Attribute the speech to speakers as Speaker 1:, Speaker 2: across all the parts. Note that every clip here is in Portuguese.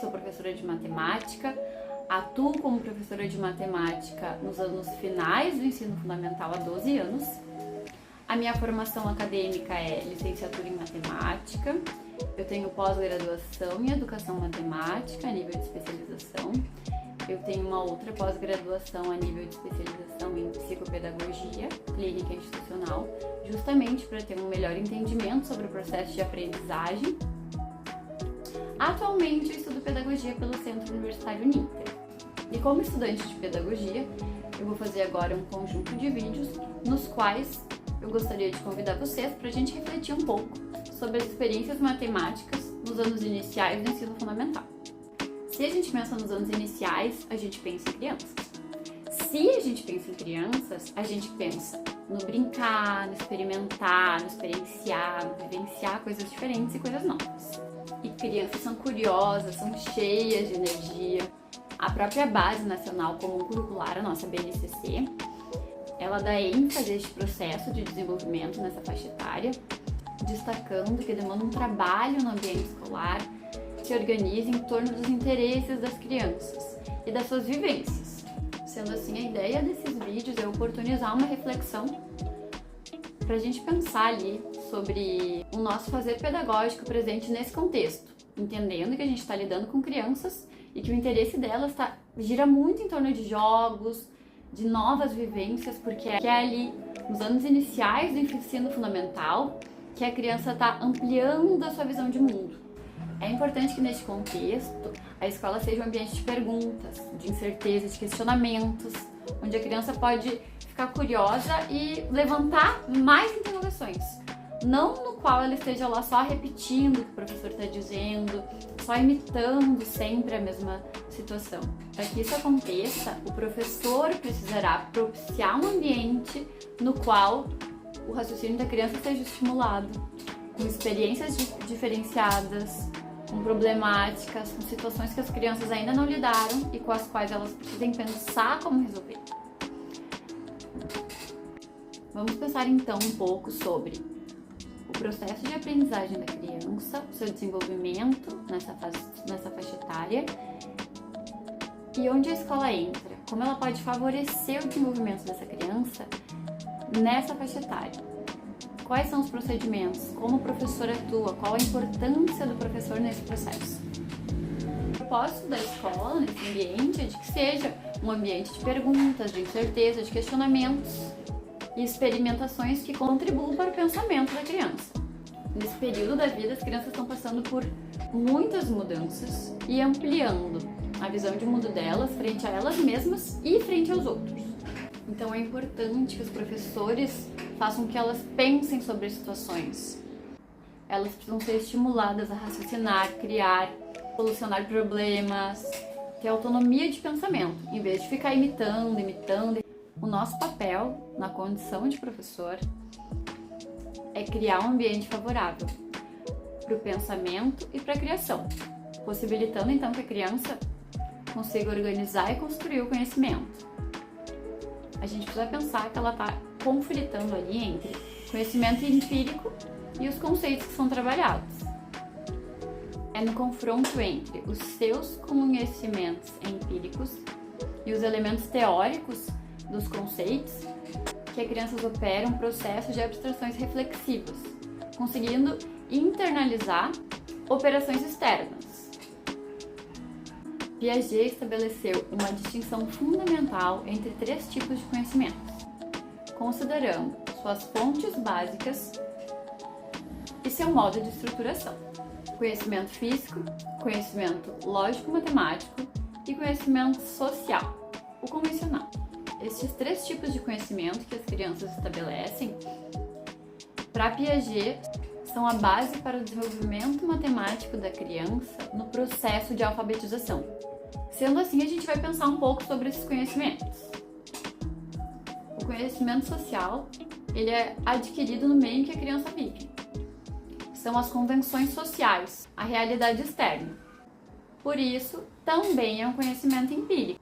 Speaker 1: sou professora de matemática, atuo como professora de matemática nos anos finais do ensino fundamental há 12 anos. A minha formação acadêmica é licenciatura em matemática, eu tenho pós-graduação em educação matemática a nível de especialização, eu tenho uma outra pós-graduação a nível de especialização em psicopedagogia clínica e institucional, justamente para ter um melhor entendimento sobre o processo de aprendizagem. Atualmente eu estudo pedagogia pelo Centro Universitário Uninter. E como estudante de pedagogia, eu vou fazer agora um conjunto de vídeos nos quais eu gostaria de convidar vocês para a gente refletir um pouco sobre as experiências matemáticas nos anos iniciais do ensino fundamental. Se a gente pensa nos anos iniciais, a gente pensa em crianças. Se a gente pensa em crianças, a gente pensa no brincar, no experimentar, no experienciar, no vivenciar coisas diferentes e coisas novas. E crianças são curiosas, são cheias de energia. A própria Base Nacional Comum Curricular, a nossa BNCC, ela dá ênfase a este processo de desenvolvimento nessa faixa etária, destacando que demanda um trabalho no ambiente escolar que se organiza em torno dos interesses das crianças e das suas vivências. Sendo assim, a ideia desses vídeos é oportunizar uma reflexão para a gente pensar ali sobre o nosso fazer pedagógico presente nesse contexto, entendendo que a gente está lidando com crianças e que o interesse delas gira muito em torno de jogos, de novas vivências, porque é ali nos anos iniciais do ensino fundamental que a criança está ampliando a sua visão de mundo. É importante que neste contexto a escola seja um ambiente de perguntas, de incerteza, de questionamentos, onde a criança pode ficar curiosa e levantar mais interrogações. Não no qual ela esteja lá só repetindo o que o professor está dizendo, só imitando sempre a mesma situação. Para que isso aconteça, o professor precisará propiciar um ambiente no qual o raciocínio da criança seja estimulado, com experiências diferenciadas, com problemáticas, com situações que as crianças ainda não lidaram e com as quais elas precisem pensar como resolver. Vamos pensar então um pouco sobre o processo de aprendizagem da criança, o seu desenvolvimento nessa faixa etária e onde a escola entra, como ela pode favorecer o desenvolvimento dessa criança nessa faixa etária. Quais são os procedimentos, como o professor atua, qual a importância do professor nesse processo. O propósito da escola, nesse ambiente, é de que seja um ambiente de perguntas, de incerteza, de questionamentos e experimentações que contribuam para o pensamento da criança. Nesse período da vida, as crianças estão passando por muitas mudanças e ampliando a visão de mundo delas frente a elas mesmas e frente aos outros. Então é importante que os professores façam que elas pensem sobre as situações. Elas precisam ser estimuladas a raciocinar, criar, solucionar problemas, ter autonomia de pensamento, em vez de ficar imitando. O nosso papel, na condição de professor, é criar um ambiente favorável para o pensamento e para a criação, possibilitando então que a criança consiga organizar e construir o conhecimento. A gente precisa pensar que ela está conflitando ali entre conhecimento empírico e os conceitos que são trabalhados. É no confronto entre os seus conhecimentos empíricos e os elementos teóricos dos conceitos que as crianças operam um processo de abstrações reflexivas, conseguindo internalizar operações externas. Piaget estabeleceu uma distinção fundamental entre três tipos de conhecimentos, considerando suas fontes básicas e seu modo de estruturação: conhecimento físico, conhecimento lógico-matemático e conhecimento social, o convencional. Estes três tipos de conhecimento que as crianças estabelecem, para Piaget, são a base para o desenvolvimento matemático da criança no processo de alfabetização. Sendo assim, a gente vai pensar um pouco sobre esses conhecimentos. O conhecimento social, ele é adquirido no meio em que a criança vive. São as convenções sociais, a realidade externa. Por isso, também é um conhecimento empírico.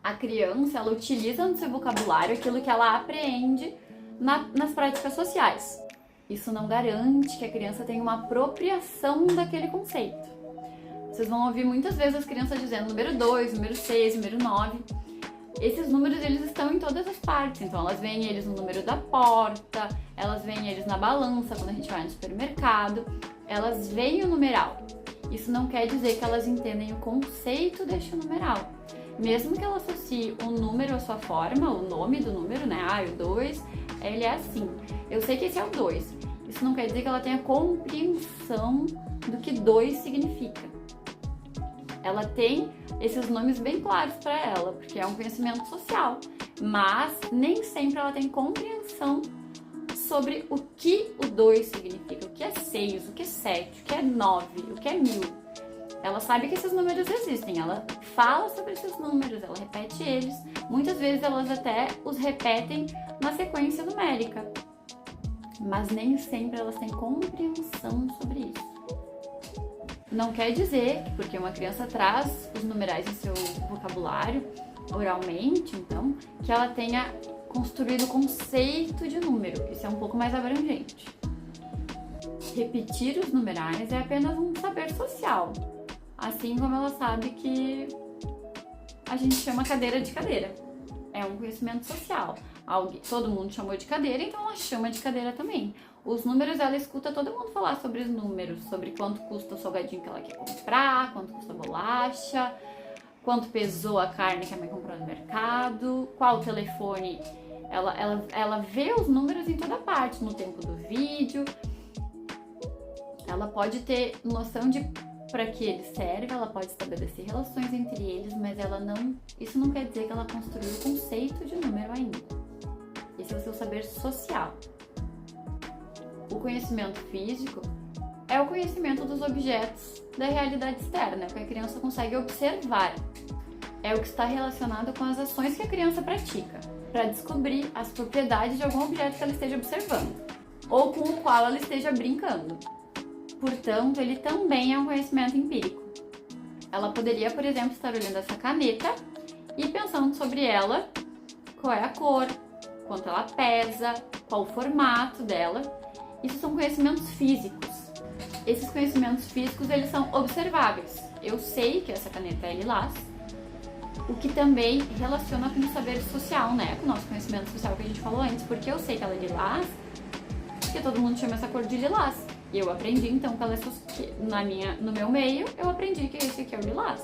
Speaker 1: A criança, ela utiliza no seu vocabulário aquilo que ela aprende nas práticas sociais. Isso não garante que a criança tenha uma apropriação daquele conceito. Vocês vão ouvir muitas vezes as crianças dizendo número 2, número 6, número 9. Esses números, eles estão em todas as partes, então elas veem eles no número da porta, elas veem eles na balança quando a gente vai no supermercado, elas veem o numeral. Isso não quer dizer que elas entendem o conceito deste numeral. Mesmo que ela associe o número à sua forma, o nome do número, né? O 2, ele é assim. Eu sei que esse é o 2. Isso não quer dizer que ela tenha compreensão do que 2 significa. Ela tem esses nomes bem claros para ela, porque é um conhecimento social, mas nem sempre ela tem compreensão sobre o que o 2 significa, o que é 6, o que é 7, o que é 9, o que é 1000. Ela sabe que esses números existem, ela fala sobre esses números, ela repete eles, muitas vezes elas até os repetem na sequência numérica, mas nem sempre elas têm compreensão sobre isso. Não quer dizer que porque uma criança traz os numerais em seu vocabulário oralmente, então, que ela tenha construído o conceito de número. Isso é um pouco mais abrangente. Repetir os numerais é apenas um saber social, assim como ela sabe que a gente chama cadeira de cadeira. É um conhecimento social. Todo mundo chamou de cadeira, então ela chama de cadeira também. Os números, ela escuta todo mundo falar sobre os números, sobre quanto custa o salgadinho que ela quer comprar, quanto custa a bolacha, quanto pesou a carne que a mãe comprou no mercado, qual telefone. Ela vê os números em toda parte, no tempo do vídeo. Ela pode ter noção de para que ele serve, ela pode estabelecer relações entre eles, mas isso não quer dizer que ela construiu o conceito de número ainda. Esse é o seu saber social. O conhecimento físico é o conhecimento dos objetos da realidade externa, que a criança consegue observar. É o que está relacionado com as ações que a criança pratica, para descobrir as propriedades de algum objeto que ela esteja observando, ou com o qual ela esteja brincando. Portanto, ele também é um conhecimento empírico. Ela poderia, por exemplo, estar olhando essa caneta e pensando sobre ela, qual é a cor, quanto ela pesa, qual o formato dela. Isso são conhecimentos físicos. Esses conhecimentos físicos, eles são observáveis. Eu sei que essa caneta é lilás, o que também relaciona com o saber social, né? Com o nosso conhecimento social que a gente falou antes, porque eu sei que ela é lilás, porque todo mundo chama essa cor de lilás. E eu aprendi, então, que ela é no meu meio, eu aprendi que esse aqui é o lilás.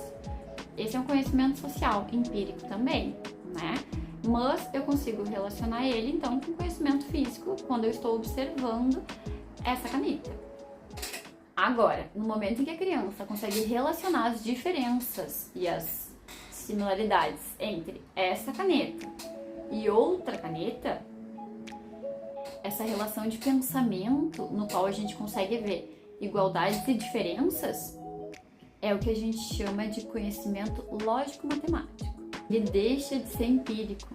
Speaker 1: Esse é um conhecimento social, empírico também, né? Mas eu consigo relacionar ele, então, com conhecimento físico, quando eu estou observando essa caneta. Agora, no momento em que a criança consegue relacionar as diferenças e as similaridades entre essa caneta e outra caneta, essa relação de pensamento no qual a gente consegue ver igualdades e diferenças é o que a gente chama de conhecimento lógico-matemático. Ele deixa de ser empírico,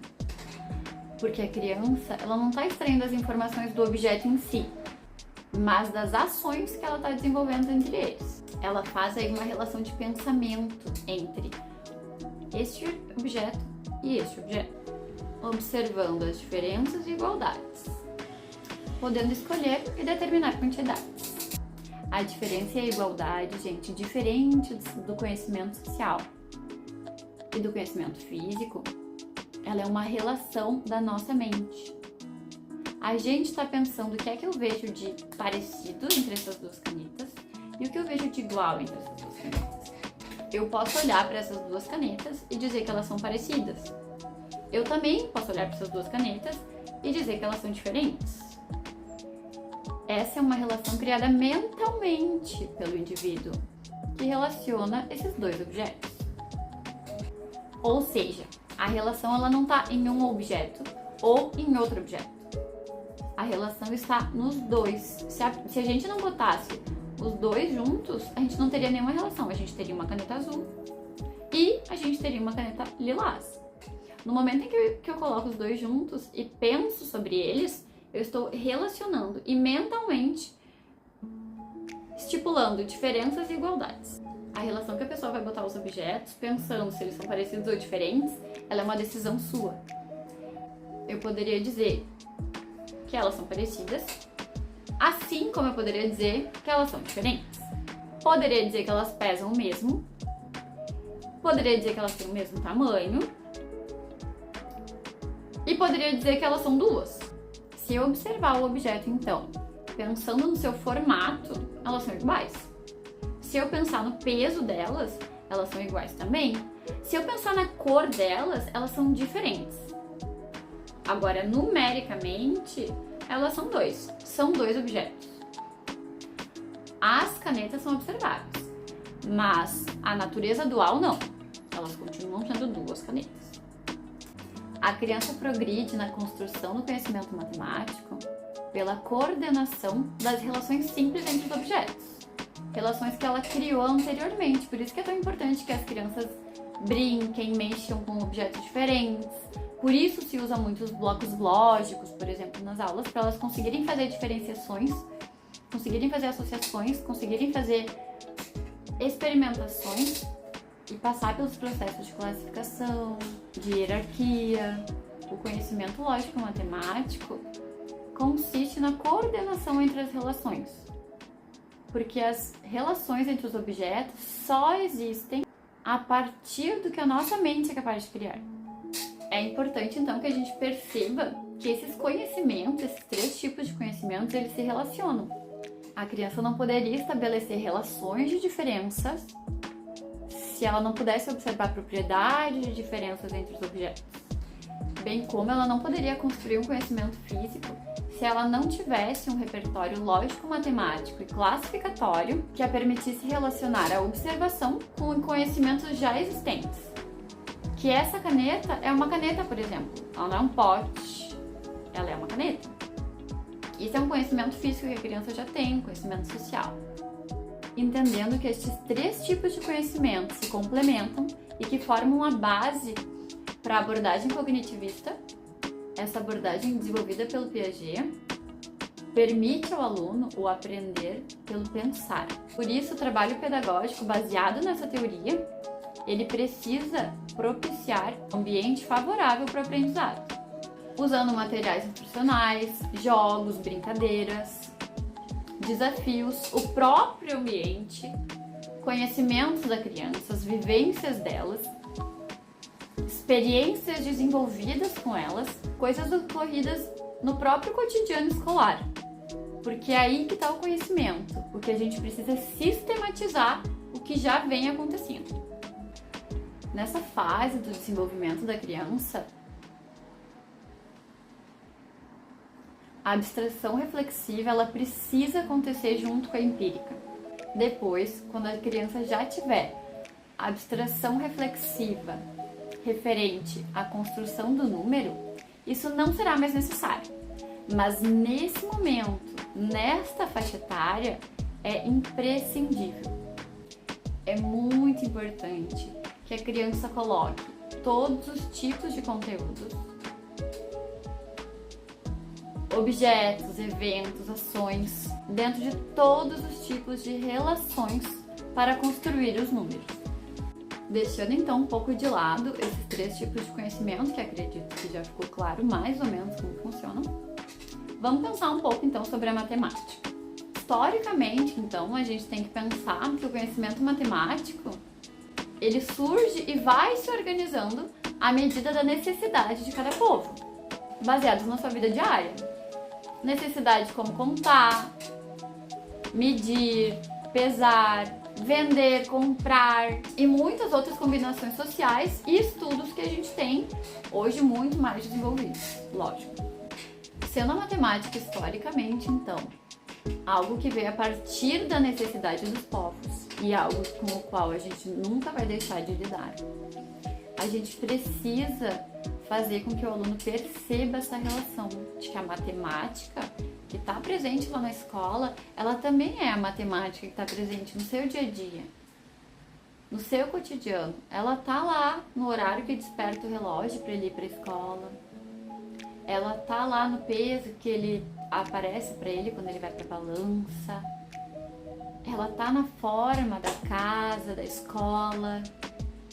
Speaker 1: porque a criança ela não está extraindo as informações do objeto em si, mas das ações que ela está desenvolvendo entre eles. Ela faz aí uma relação de pensamento entre este objeto e este objeto, observando as diferenças e igualdades, podendo escolher e determinar quantidades. A diferença e a igualdade, gente, diferente do conhecimento social e do conhecimento físico, ela é uma relação da nossa mente. A gente está pensando o que é que eu vejo de parecido entre essas duas canetas e o que eu vejo de igual entre essas duas canetas. Eu posso olhar para essas duas canetas e dizer que elas são parecidas. Eu também posso olhar para essas duas canetas e dizer que elas são diferentes. Essa é uma relação criada mentalmente pelo indivíduo, que relaciona esses dois objetos. Ou seja, a relação ela não está em um objeto ou em outro objeto. A relação está nos dois. Se a gente não botasse os dois juntos, a gente não teria nenhuma relação. A gente teria uma caneta azul e a gente teria uma caneta lilás. No momento em que eu coloco os dois juntos e penso sobre eles, eu estou relacionando e mentalmente estipulando diferenças e igualdades. A relação que a pessoa vai botar os objetos, pensando se eles são parecidos ou diferentes, ela é uma decisão sua. Eu poderia dizer que elas são parecidas, assim como eu poderia dizer que elas são diferentes. Poderia dizer que elas pesam o mesmo. Poderia dizer que elas têm o mesmo tamanho. E poderia dizer que elas são duas. Se eu observar o objeto, então, pensando no seu formato, elas são iguais. Se eu pensar no peso delas, elas são iguais também. Se eu pensar na cor delas, elas são diferentes. Agora, numericamente, elas são dois. São dois objetos. As canetas são observáveis, mas a natureza dual não. Elas continuam sendo duas canetas. A criança progride na construção do conhecimento matemático pela coordenação das relações simples entre os objetos. Relações que ela criou anteriormente. Por isso que é tão importante que as crianças brinquem, mexam com objetos diferentes. Por isso se usa muito os blocos lógicos, por exemplo, nas aulas, para elas conseguirem fazer diferenciações, conseguirem fazer associações, conseguirem fazer experimentações e passar pelos processos de classificação, de hierarquia. O conhecimento lógico-matemático consiste na coordenação entre as relações, porque as relações entre os objetos só existem a partir do que a nossa mente é capaz de criar. É importante, então, que a gente perceba que esses conhecimentos, esses três tipos de conhecimentos, eles se relacionam. A criança não poderia estabelecer relações de diferenças se ela não pudesse observar propriedades de diferenças entre os objetos. Bem como ela não poderia construir um conhecimento físico se ela não tivesse um repertório lógico-matemático e classificatório que a permitisse relacionar a observação com conhecimentos já existentes. Que essa caneta é uma caneta, por exemplo. Ela não é um pote, ela é uma caneta. Isso é um conhecimento físico que a criança já tem, um conhecimento social. Entendendo que estes três tipos de conhecimento se complementam e que formam a base para a abordagem cognitivista. Essa abordagem desenvolvida pelo Piaget permite ao aluno o aprender pelo pensar. Por isso, o trabalho pedagógico baseado nessa teoria, ele precisa propiciar um ambiente favorável para o aprendizado, usando materiais instrucionais, jogos, brincadeiras, desafios, o próprio ambiente, conhecimentos da criança, as vivências delas, experiências desenvolvidas com elas, coisas ocorridas no próprio cotidiano escolar. Porque é aí que está o conhecimento, porque a gente precisa sistematizar o que já vem acontecendo. Nessa fase do desenvolvimento da criança, a abstração reflexiva ela precisa acontecer junto com a empírica. Depois, quando a criança já tiver a abstração reflexiva referente à construção do número, isso não será mais necessário. Mas nesse momento, nesta faixa etária, é imprescindível. É muito importante que a criança coloque todos os tipos de conteúdos, objetos, eventos, ações, dentro de todos os tipos de relações para construir os números. Deixando então um pouco de lado esses três tipos de conhecimento, que acredito que já ficou claro mais ou menos como funcionam, vamos pensar um pouco então sobre a matemática. Historicamente, então, a gente tem que pensar que o conhecimento matemático ele surge e vai se organizando à medida da necessidade de cada povo, baseados na sua vida diária. Necessidade como contar, medir, pesar, vender, comprar e muitas outras combinações sociais e estudos que a gente tem hoje muito mais desenvolvidos, lógico. Sendo a matemática historicamente, então, algo que veio a partir da necessidade dos povos e algo com o qual a gente nunca vai deixar de lidar, a gente precisa fazer com que o aluno perceba essa relação de que a matemática que está presente lá na escola, ela também é a matemática que está presente no seu dia a dia, no seu cotidiano. Ela está lá no horário que desperta o relógio para ele ir para a escola. Ela está lá no peso que ele aparece para ele quando ele vai para a balança. Ela está na forma da casa, da escola.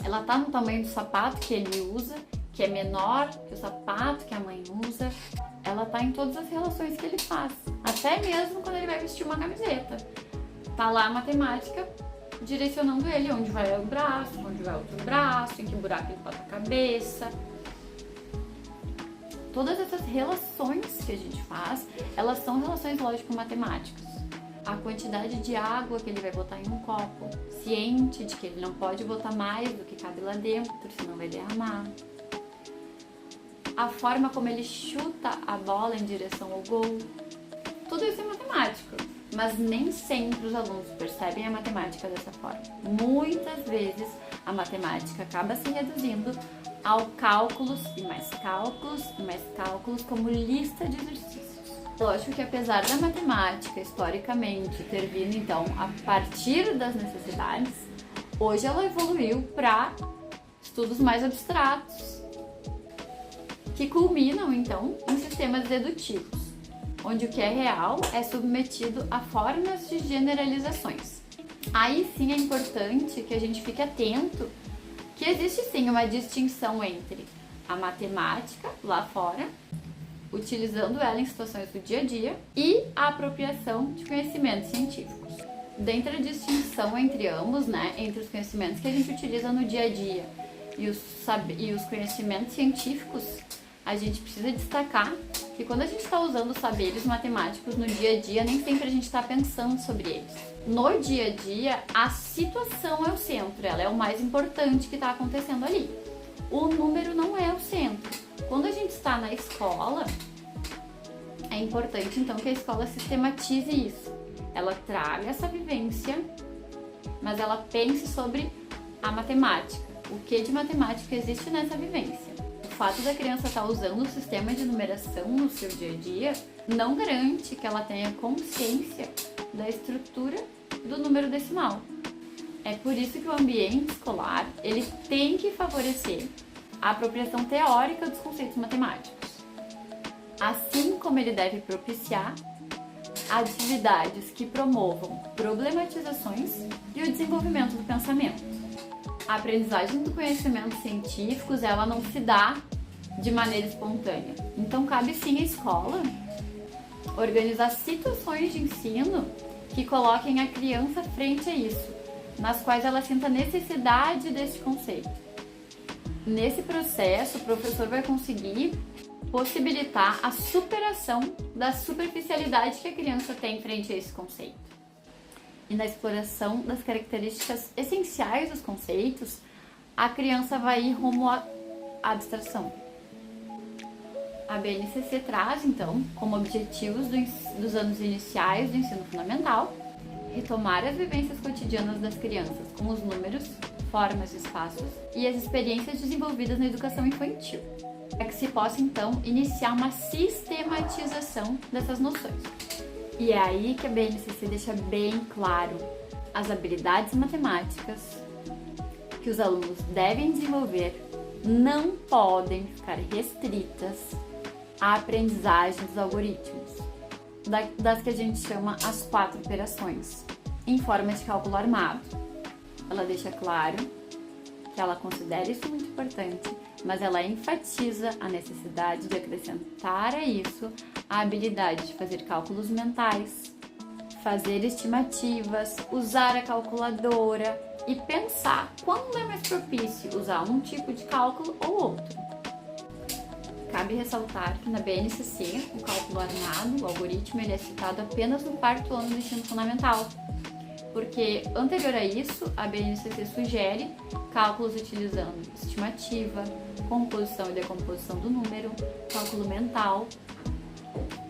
Speaker 1: Ela está no tamanho do sapato que ele usa, que é menor que o sapato que a mãe usa. Ela está em todas as relações que ele faz, até mesmo quando ele vai vestir uma camiseta. Tá lá a matemática direcionando ele onde vai o braço, onde vai o outro braço, em que buraco ele bota a cabeça. Todas essas relações que a gente faz, elas são relações lógico-matemáticas. A quantidade de água que ele vai botar em um copo, ciente de que ele não pode botar mais do que cabe lá dentro, senão vai derramar. A forma como ele chuta a bola em direção ao gol. Tudo isso é matemático, mas nem sempre os alunos percebem a matemática dessa forma. Muitas vezes a matemática acaba se reduzindo ao cálculos e mais cálculos e mais cálculos como lista de exercícios. Lógico que apesar da matemática, historicamente, ter vindo então a partir das necessidades, hoje ela evoluiu para estudos mais abstratos, que culminam então em sistemas dedutivos, onde o que é real é submetido a formas de generalizações. Aí sim é importante que a gente fique atento que existe sim uma distinção entre a matemática lá fora, utilizando ela em situações do dia a dia, e a apropriação de conhecimentos científicos. Dentro da distinção entre ambos, entre os conhecimentos que a gente utiliza no dia a dia e os conhecimentos científicos, a gente precisa destacar que quando a gente está usando os saberes matemáticos no dia a dia, nem sempre a gente está pensando sobre eles. No dia a dia, a situação é o centro, ela é o mais importante que está acontecendo ali. O número não é o centro. Quando a gente está na escola, é importante então que a escola sistematize isso. Ela traga essa vivência, mas ela pense sobre a matemática. O que de matemática existe nessa vivência? O fato da criança estar usando o sistema de numeração no seu dia a dia não garante que ela tenha consciência da estrutura do número decimal. É por isso que o ambiente escolar ele tem que favorecer a apropriação teórica dos conceitos matemáticos, assim como ele deve propiciar atividades que promovam problematizações e o desenvolvimento do pensamento. A aprendizagem do conhecimento científicos, ela não se dá de maneira espontânea. Então cabe sim à escola organizar situações de ensino que coloquem a criança frente a isso, nas quais ela sinta necessidade desse conceito. Nesse processo, o professor vai conseguir possibilitar a superação da superficialidade que a criança tem frente a esse conceito. E na exploração das características essenciais dos conceitos, a criança vai ir rumo à abstração. A BNCC traz, então, como objetivos dos anos iniciais do ensino fundamental, retomar as vivências cotidianas das crianças com os números, formas e espaços e as experiências desenvolvidas na educação infantil, para que se possa, então, iniciar uma sistematização dessas noções. E é aí que a BNCC deixa bem claro as habilidades matemáticas que os alunos devem desenvolver não podem ficar restritas à aprendizagem dos algoritmos, das que a gente chama as 4 operações, em forma de cálculo armado. Ela deixa claro que ela considera isso muito importante, mas ela enfatiza a necessidade de acrescentar a isso a habilidade de fazer cálculos mentais, fazer estimativas, usar a calculadora e pensar quando é mais propício usar um tipo de cálculo ou outro. Cabe ressaltar que na BNCC, o cálculo armado, o algoritmo, ele é citado apenas no 4º ano do ensino fundamental, porque anterior a isso, a BNCC sugere cálculos utilizando estimativa, composição e decomposição do número, cálculo mental,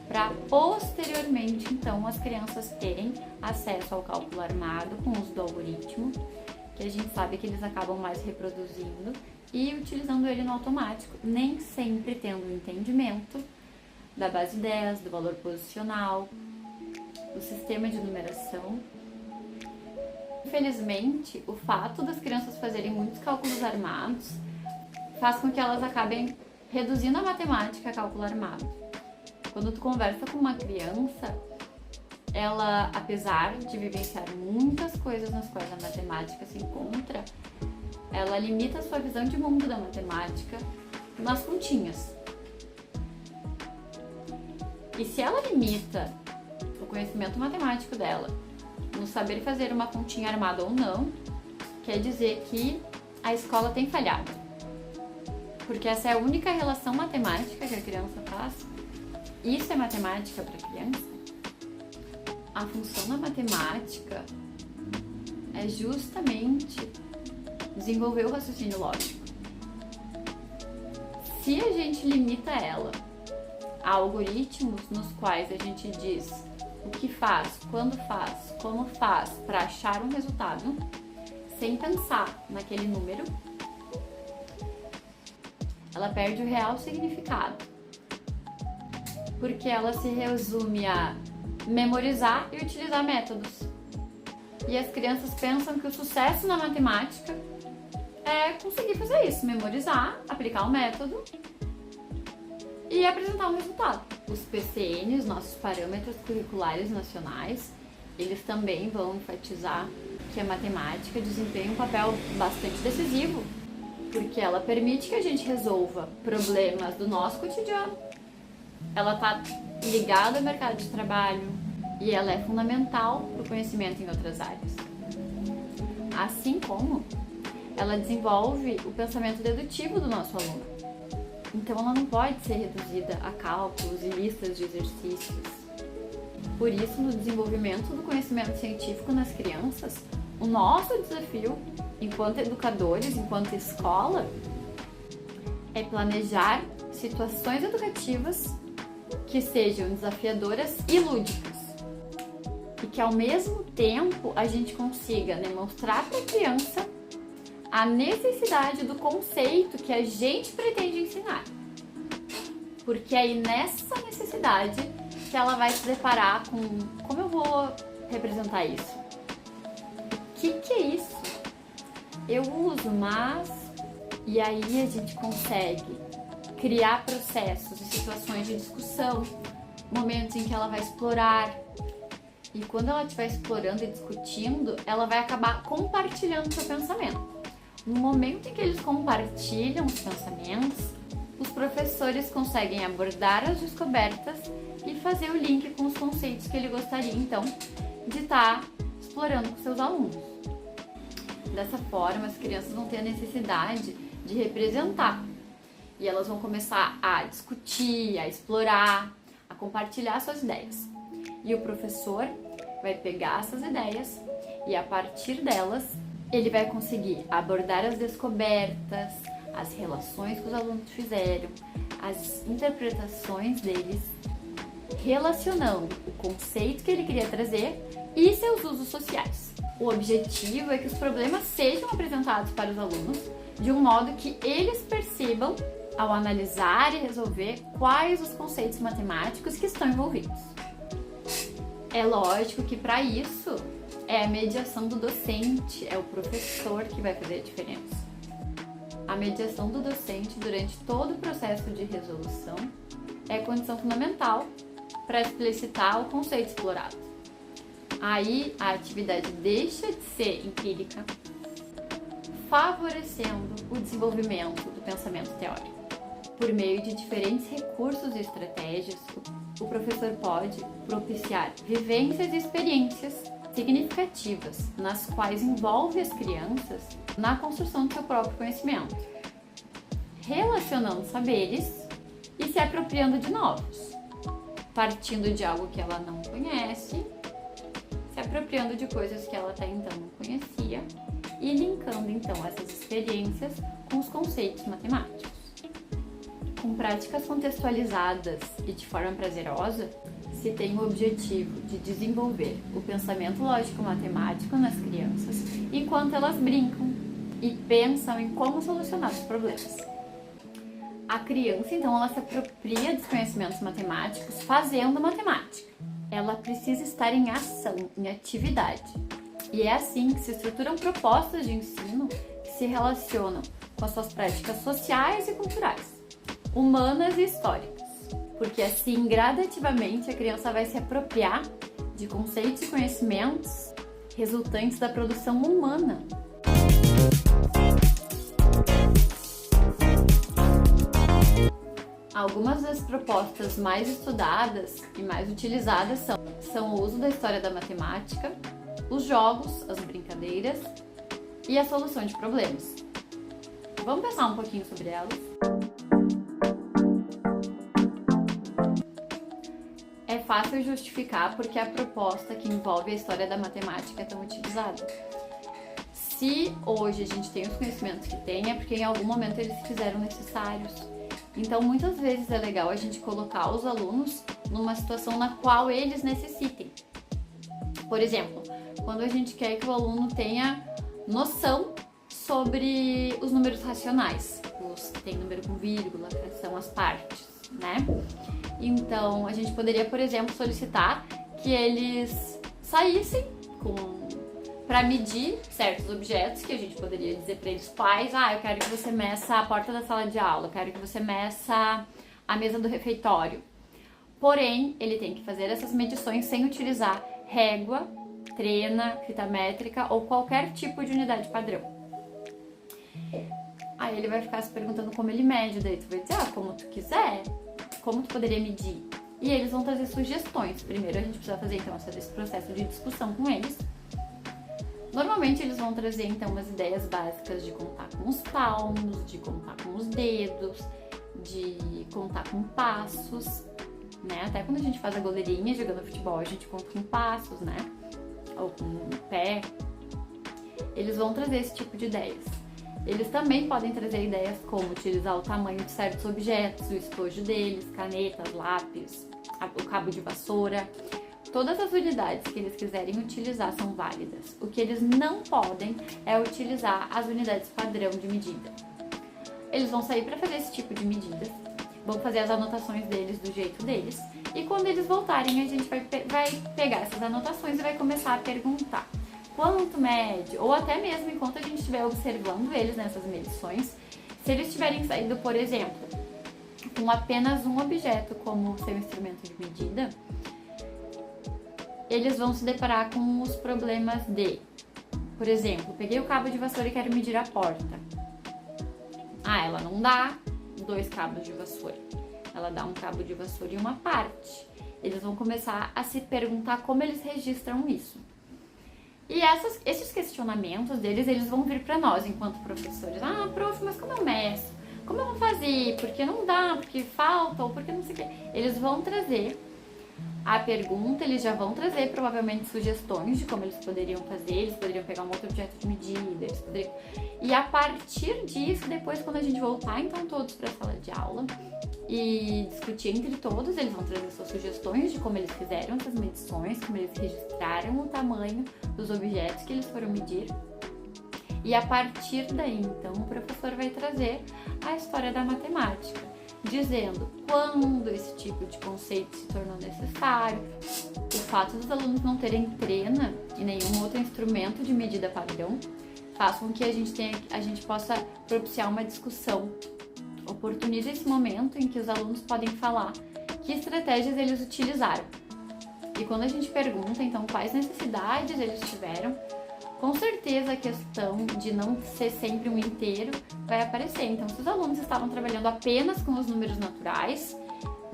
Speaker 1: para posteriormente, então, as crianças terem acesso ao cálculo armado com o uso do algoritmo, que a gente sabe que eles acabam mais reproduzindo e utilizando ele no automático, nem sempre tendo o entendimento da base 10, do valor posicional, do sistema de numeração. Infelizmente, o fato das crianças fazerem muitos cálculos armados faz com que elas acabem reduzindo a matemática a cálculo armado. Quando tu conversa com uma criança, ela, apesar de vivenciar muitas coisas nas quais a matemática se encontra, ela limita a sua visão de mundo da matemática nas continhas. E se ela limita o conhecimento matemático dela no saber fazer uma continha armada ou não, quer dizer que a escola tem falhado. Porque essa é a única relação matemática que a criança faz. Isso é matemática para a criança? A função da matemática é justamente desenvolver o raciocínio lógico. Se a gente limita ela a algoritmos nos quais a gente diz o que faz, quando faz, como faz para achar um resultado, sem pensar naquele número, ela perde o real significado. Porque ela se resume a memorizar e utilizar métodos. E as crianças pensam que o sucesso na matemática é conseguir fazer isso, memorizar, aplicar o método e apresentar um resultado. Os PCN, os nossos parâmetros curriculares nacionais, eles também vão enfatizar que a matemática desempenha um papel bastante decisivo, porque ela permite que a gente resolva problemas do nosso cotidiano. Ela está ligada ao mercado de trabalho e ela é fundamental para o conhecimento em outras áreas. Assim como ela desenvolve o pensamento dedutivo do nosso aluno. Então ela não pode ser reduzida a cálculos e listas de exercícios. Por isso, no desenvolvimento do conhecimento científico nas crianças, o nosso desafio, enquanto educadores, enquanto escola, é planejar situações educativas que sejam desafiadoras e lúdicas. E que ao mesmo tempo a gente consiga demonstrar para a criança a necessidade do conceito que a gente pretende ensinar. Porque aí nessa necessidade que ela vai se deparar com como eu vou representar isso? O que é isso? Eu uso, mas... E aí a gente consegue criar processos e situações de discussão, momentos em que ela vai explorar. E quando ela estiver explorando e discutindo, ela vai acabar compartilhando seu pensamento. No momento em que eles compartilham os pensamentos, os professores conseguem abordar as descobertas e fazer o link com os conceitos que ele gostaria, então, de estar explorando com seus alunos. Dessa forma, as crianças vão ter a necessidade de representar e elas vão começar a discutir, a explorar, a compartilhar suas ideias. E o professor vai pegar essas ideias e, a partir delas, ele vai conseguir abordar as descobertas, as relações que os alunos fizeram, as interpretações deles, relacionando o conceito que ele queria trazer e seus usos sociais. O objetivo é que os problemas sejam apresentados para os alunos de um modo que eles percebam, ao analisar e resolver, quais os conceitos matemáticos que estão envolvidos. É lógico que para isso é a mediação do docente, é o professor que vai fazer a diferença. A mediação do docente durante todo o processo de resolução é condição fundamental para explicitar o conceito explorado. Aí a atividade deixa de ser empírica, favorecendo o desenvolvimento do pensamento teórico. Por meio de diferentes recursos e estratégias, o professor pode propiciar vivências e experiências significativas, nas quais envolve as crianças na construção do seu próprio conhecimento, relacionando saberes e se apropriando de novos, partindo de algo que ela não conhece, se apropriando de coisas que ela até então não conhecia e linkando então essas experiências com os conceitos matemáticos. Com práticas contextualizadas e de forma prazerosa, se tem o objetivo de desenvolver o pensamento lógico-matemático nas crianças enquanto elas brincam e pensam em como solucionar os problemas. A criança, então, ela se apropria dos conhecimentos matemáticos fazendo matemática. Ela precisa estar em ação, em atividade. E é assim que se estruturam propostas de ensino que se relacionam com as suas práticas sociais e culturais, humanas e históricas, porque assim, gradativamente, a criança vai se apropriar de conceitos e conhecimentos resultantes da produção humana. Algumas das propostas mais estudadas e mais utilizadas são o uso da história da matemática, os jogos, as brincadeiras e a solução de problemas. Vamos pensar um pouquinho sobre elas? É fácil justificar porque a proposta que envolve a história da matemática é tão utilizada. Se hoje a gente tem os conhecimentos que tem, é porque em algum momento eles se fizeram necessários. Então, muitas vezes é legal a gente colocar os alunos numa situação na qual eles necessitem. Por exemplo, quando a gente quer que o aluno tenha noção sobre os números racionais, os que tem número com vírgula, fração, as partes, né? Então, a gente poderia, por exemplo, solicitar que eles saíssem para medir certos objetos, que a gente poderia dizer para eles quais. Eu quero que você meça a porta da sala de aula, eu quero que você meça a mesa do refeitório. Porém, ele tem que fazer essas medições sem utilizar régua, trena, fita métrica ou qualquer tipo de unidade padrão. Aí ele vai ficar se perguntando como ele mede, daí tu vai dizer, como tu quiser, como tu poderia medir. E eles vão trazer sugestões. Primeiro a gente precisa fazer então esse processo de discussão com eles. Normalmente eles vão trazer então umas ideias básicas de contar com os palmos, de contar com os dedos, de contar com passos, né? Até quando a gente faz a goleirinha jogando futebol, a gente conta com passos, né? Ou com o pé. Eles vão trazer esse tipo de ideias. Eles também podem trazer ideias como utilizar o tamanho de certos objetos, o estojo deles, canetas, lápis, o cabo de vassoura. Todas as unidades que eles quiserem utilizar são válidas. O que eles não podem é utilizar as unidades padrão de medida. Eles vão sair para fazer esse tipo de medidas, vão fazer as anotações deles do jeito deles, e quando eles voltarem a gente vai pegar essas anotações e vai começar a perguntar quanto mede, ou até mesmo enquanto a gente estiver observando eles nessas medições, se eles tiverem saído, por exemplo, com apenas um objeto como seu instrumento de medida, eles vão se deparar com os problemas de, por exemplo, peguei o cabo de vassoura e quero medir a porta. Ela não dá 2 cabos de vassoura, ela dá um cabo de vassoura e uma parte. Eles vão começar a se perguntar como eles registram isso. E esses questionamentos deles, eles vão vir para nós enquanto professores. Prof, mas como eu meço? Como eu vou fazer? Porque não dá, porque falta, ou porque não sei o quê. Eles vão trazer a pergunta, eles já vão trazer provavelmente sugestões de como eles poderiam fazer, eles poderiam pegar um outro objeto de medida, e a partir disso, depois quando a gente voltar então todos para a sala de aula e discutir entre todos, eles vão trazer suas sugestões de como eles fizeram essas medições, como eles registraram o tamanho dos objetos que eles foram medir. E a partir daí, então, o professor vai trazer a história da matemática, dizendo quando esse tipo de conceito se tornou necessário, o fato dos alunos não terem trena e nenhum outro instrumento de medida padrão, façam que a gente possa propiciar uma discussão. Oportunize esse momento em que os alunos podem falar que estratégias eles utilizaram. E quando a gente pergunta, então, quais necessidades eles tiveram, com certeza a questão de não ser sempre um inteiro vai aparecer. Então, se os alunos estavam trabalhando apenas com os números naturais,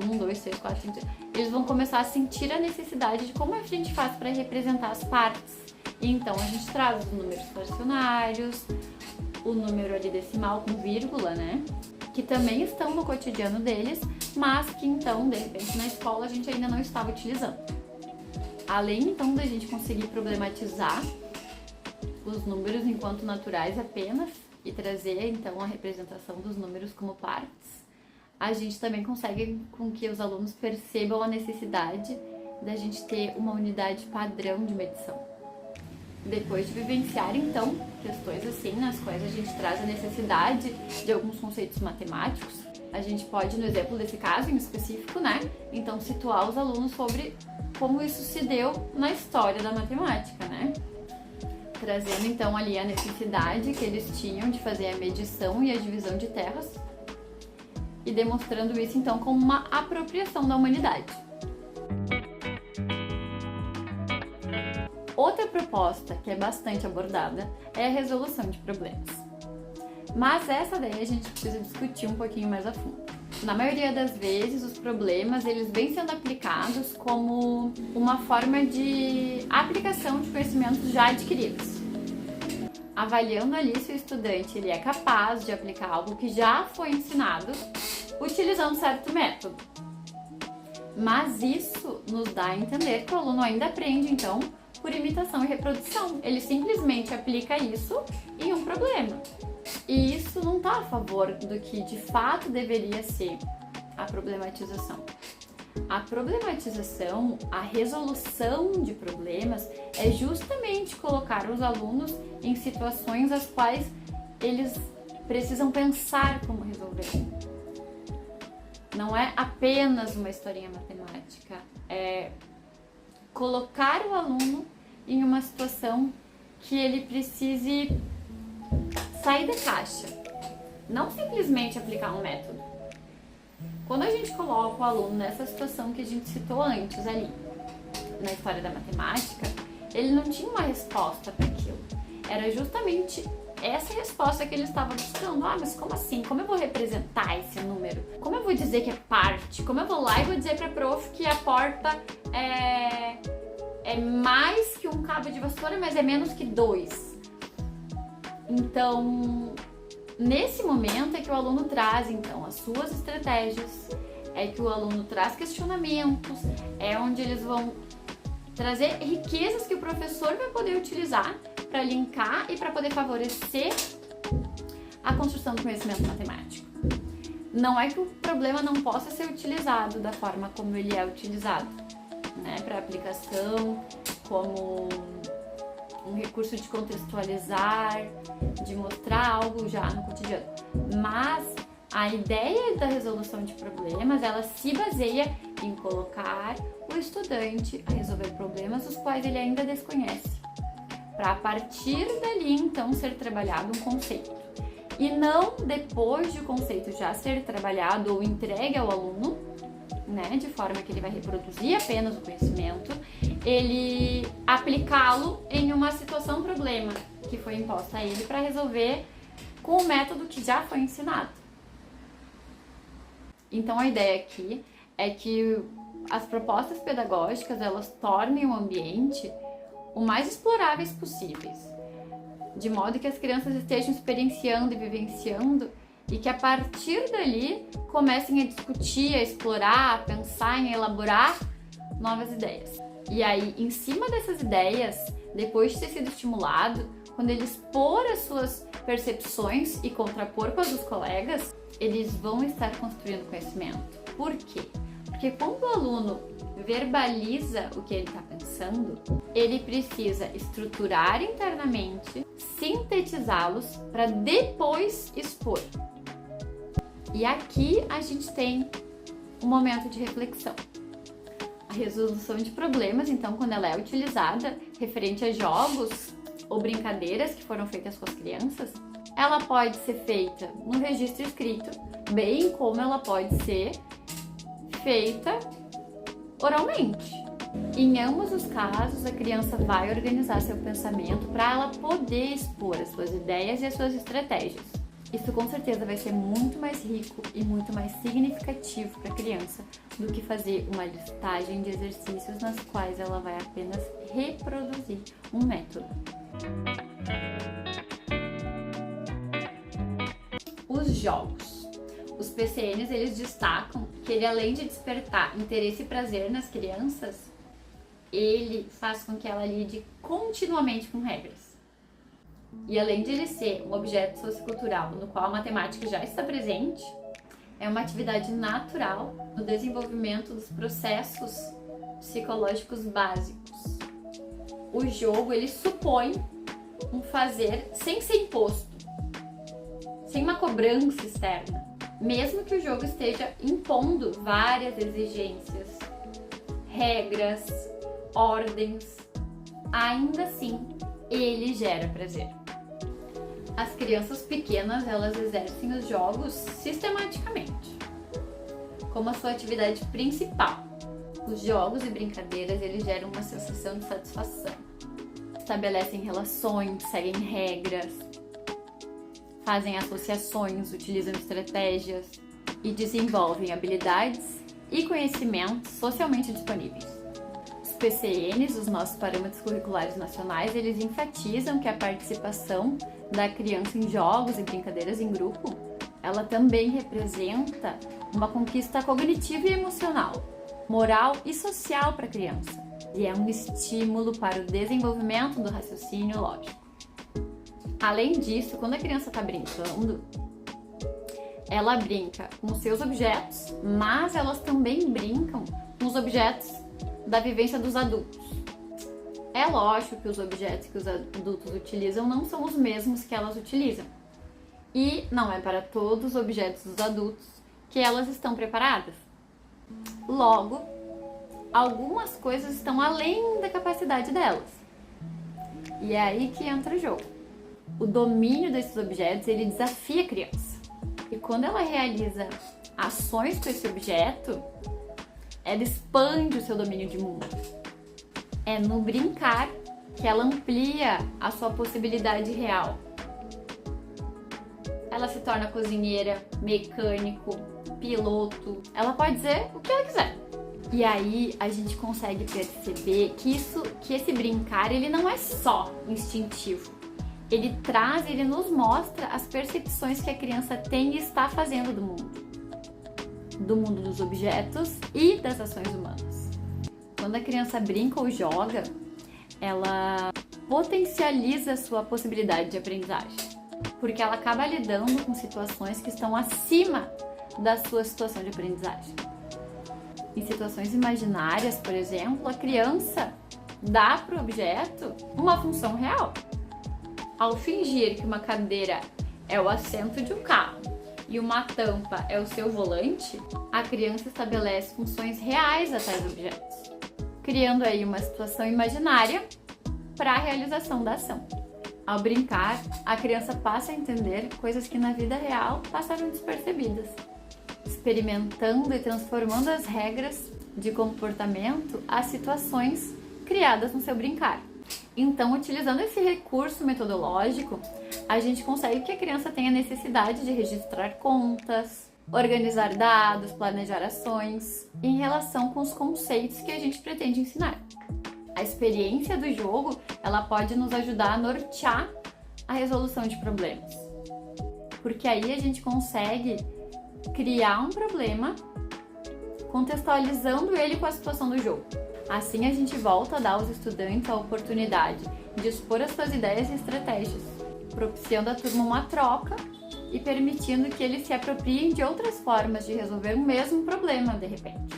Speaker 1: 1, 2, 3, 4, 5, 6, eles vão começar a sentir a necessidade de como a gente faz para representar as partes. E então, a gente traz os números fracionários, o número ali decimal com vírgula, né? Que também estão no cotidiano deles, mas que então, de repente, na escola a gente ainda não estava utilizando. Além, então, da gente conseguir problematizar os números enquanto naturais apenas e trazer, então, a representação dos números como partes, a gente também consegue com que os alunos percebam a necessidade da gente ter uma unidade padrão de medição. Depois de vivenciar, então, questões assim, nas quais a gente traz a necessidade de alguns conceitos matemáticos, a gente pode, no exemplo desse caso em específico, né, então situar os alunos sobre como isso se deu na história da matemática, né? Trazendo então ali a necessidade que eles tinham de fazer a medição e a divisão de terras e demonstrando isso então como uma apropriação da humanidade. Outra proposta que é bastante abordada é a resolução de problemas. Mas essa daí a gente precisa discutir um pouquinho mais a fundo. Na maioria das vezes, os problemas eles vêm sendo aplicados como uma forma de aplicação de conhecimentos já adquiridos. Avaliando ali se o estudante ele é capaz de aplicar algo que já foi ensinado, utilizando certo método. Mas isso nos dá a entender que o aluno ainda aprende, então, por imitação e reprodução. Ele simplesmente aplica isso em um problema. E isso não está a favor do que de fato deveria ser a problematização. A problematização, a resolução de problemas, é justamente colocar os alunos em situações as quais eles precisam pensar como resolver. Não é apenas uma historinha matemática, é colocar o aluno em uma situação que ele precise sair da caixa, não simplesmente aplicar um método. Quando a gente coloca o aluno nessa situação que a gente citou antes ali, na história da matemática, ele não tinha uma resposta para aquilo. Era justamente essa resposta que ele estava buscando. Ah, mas como assim? Como eu vou representar esse número? Como eu vou dizer que é parte? Como eu vou lá e vou dizer para a prof que a porta é mais que um cabo de vassoura, mas é menos que 2? Então, nesse momento é que o aluno traz, então, as suas estratégias, é que o aluno traz questionamentos, é onde eles vão trazer riquezas que o professor vai poder utilizar para linkar e para poder favorecer a construção do conhecimento matemático. Não é que o problema não possa ser utilizado da forma como ele é utilizado, né, para aplicação, como um recurso de contextualizar, de mostrar algo já no cotidiano. Mas a ideia da resolução de problemas, ela se baseia em colocar o estudante a resolver problemas os quais ele ainda desconhece, para a partir dali então ser trabalhado um conceito. E não depois de o conceito já ser trabalhado ou entregue ao aluno, né, de forma que ele vai reproduzir apenas o conhecimento, ele aplicá-lo em uma situação problema que foi imposta a ele para resolver com o método que já foi ensinado. Então a ideia aqui é que as propostas pedagógicas elas tornem o ambiente o mais exploráveis possíveis, de modo que as crianças estejam experienciando e vivenciando e que a partir dali comecem a discutir, a explorar, a pensar em elaborar novas ideias. E aí, em cima dessas ideias, depois de ter sido estimulado, quando ele expor as suas percepções e contrapor com as dos colegas, eles vão estar construindo conhecimento. Por quê? Porque quando o aluno verbaliza o que ele está pensando, ele precisa estruturar internamente, sintetizá-los para depois expor. E aqui a gente tem um momento de reflexão. A resolução de problemas, então, quando ela é utilizada referente a jogos ou brincadeiras que foram feitas com as crianças, ela pode ser feita no registro escrito, bem como ela pode ser feita oralmente. Em ambos os casos, a criança vai organizar seu pensamento para ela poder expor as suas ideias e as suas estratégias. Isso com certeza vai ser muito mais rico e muito mais significativo para a criança do que fazer uma listagem de exercícios nas quais ela vai apenas reproduzir um método. Os jogos. Os PCNs eles destacam que ele, além de despertar interesse e prazer nas crianças, ele faz com que ela lide continuamente com regras. E além de ele ser um objeto sociocultural no qual a matemática já está presente, é uma atividade natural no desenvolvimento dos processos psicológicos básicos. O jogo ele supõe um fazer sem ser imposto, sem uma cobrança externa, mesmo que o jogo esteja impondo várias exigências, regras, ordens, ainda assim ele gera prazer. As crianças pequenas, elas exercem os jogos sistematicamente, como a sua atividade principal. Os jogos e brincadeiras, eles geram uma sensação de satisfação. Estabelecem relações, seguem regras, fazem associações, utilizam estratégias. e desenvolvem habilidades e conhecimentos socialmente disponíveis. Os PCNs, os nossos parâmetros curriculares nacionais, eles enfatizam que a participação da criança em jogos e brincadeiras em grupo, ela também representa uma conquista cognitiva e emocional, moral e social para a criança, e é um estímulo para o desenvolvimento do raciocínio lógico. Além disso, quando a criança está brincando, ela brinca com seus objetos, mas elas também brincam com os objetos da vivência dos adultos. É lógico que os objetos que os adultos utilizam não são os mesmos que elas utilizam. E não é para todos os objetos dos adultos que elas estão preparadas. Logo, algumas coisas estão além da capacidade delas. E é aí que entra o jogo. O domínio desses objetos, ele desafia a criança. E quando ela realiza ações com esse objeto, ela expande o seu domínio de mundo. É no brincar que ela amplia a sua possibilidade real. Ela se torna cozinheira, mecânico, piloto. Ela pode dizer o que ela quiser. E aí a gente consegue perceber que esse brincar, ele não é só instintivo. Ele nos mostra as percepções que a criança tem e está fazendo do mundo dos objetos e das ações humanas. Quando a criança brinca ou joga, ela potencializa a sua possibilidade de aprendizagem, porque ela acaba lidando com situações que estão acima da sua situação de aprendizagem. Em situações imaginárias, por exemplo, a criança dá para o objeto uma função real. Ao fingir que uma cadeira é o assento de um carro e uma tampa é o seu volante, a criança estabelece funções reais a tais objetos, criando aí uma situação imaginária para a realização da ação. Ao brincar, a criança passa a entender coisas que na vida real passaram despercebidas, experimentando e transformando as regras de comportamento às situações criadas no seu brincar. Então, utilizando esse recurso metodológico, a gente consegue que a criança tenha necessidade de registrar contas, organizar dados, planejar ações em relação com os conceitos que a gente pretende ensinar. A experiência do jogo, ela pode nos ajudar a nortear a resolução de problemas, porque aí a gente consegue criar um problema contextualizando ele com a situação do jogo. Assim, a gente volta a dar aos estudantes a oportunidade de expor as suas ideias e estratégias, propiciando à turma uma troca e permitindo que eles se apropriem de outras formas de resolver o mesmo problema, de repente.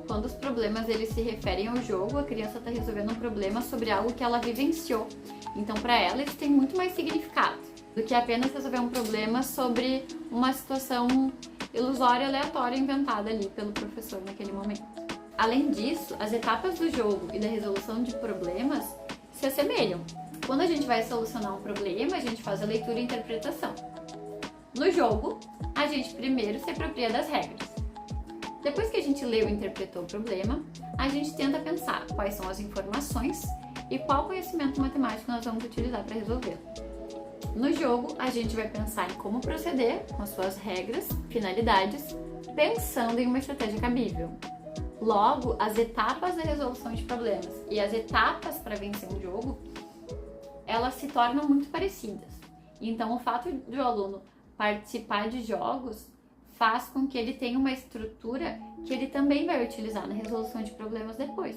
Speaker 1: Quando os problemas eles se referem ao jogo, a criança está resolvendo um problema sobre algo que ela vivenciou. Então, para ela, isso tem muito mais significado do que apenas resolver um problema sobre uma situação ilusória, aleatória, inventada ali pelo professor naquele momento. Além disso, as etapas do jogo e da resolução de problemas se assemelham. Quando a gente vai solucionar um problema, a gente faz a leitura e interpretação. No jogo, a gente primeiro se apropria das regras. Depois que a gente leu e interpretou o problema, a gente tenta pensar quais são as informações e qual conhecimento matemático nós vamos utilizar para resolver. No jogo, a gente vai pensar em como proceder com as suas regras, finalidades, pensando em uma estratégia cabível. Logo, as etapas da resolução de problemas e as etapas para vencer um jogo, elas se tornam muito parecidas. Então, o fato de o aluno participar de jogos faz com que ele tenha uma estrutura que ele também vai utilizar na resolução de problemas depois.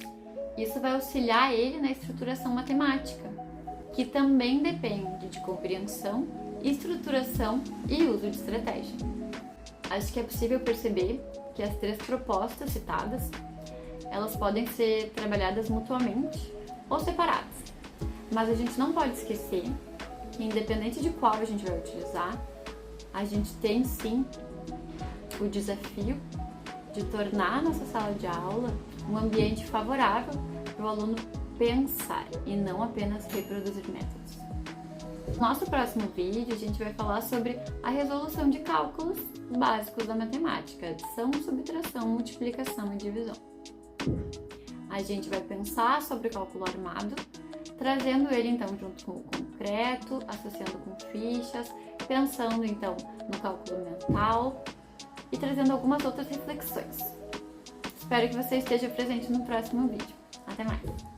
Speaker 1: Isso vai auxiliar ele na estruturação matemática, que também depende de compreensão, estruturação e uso de estratégia. Acho que é possível perceber que as três propostas citadas, elas podem ser trabalhadas mutuamente ou separadas. Mas a gente não pode esquecer que, independente de qual a gente vai utilizar, a gente tem sim o desafio de tornar a nossa sala de aula um ambiente favorável para o aluno pensar e não apenas reproduzir métodos. No nosso próximo vídeo, a gente vai falar sobre a resolução de cálculos básicos da matemática, adição, subtração, multiplicação e divisão. A gente vai pensar sobre o cálculo armado, trazendo ele então junto com o concreto, associando com fichas, pensando então no cálculo mental e trazendo algumas outras reflexões. Espero que você esteja presente no próximo vídeo. Até mais!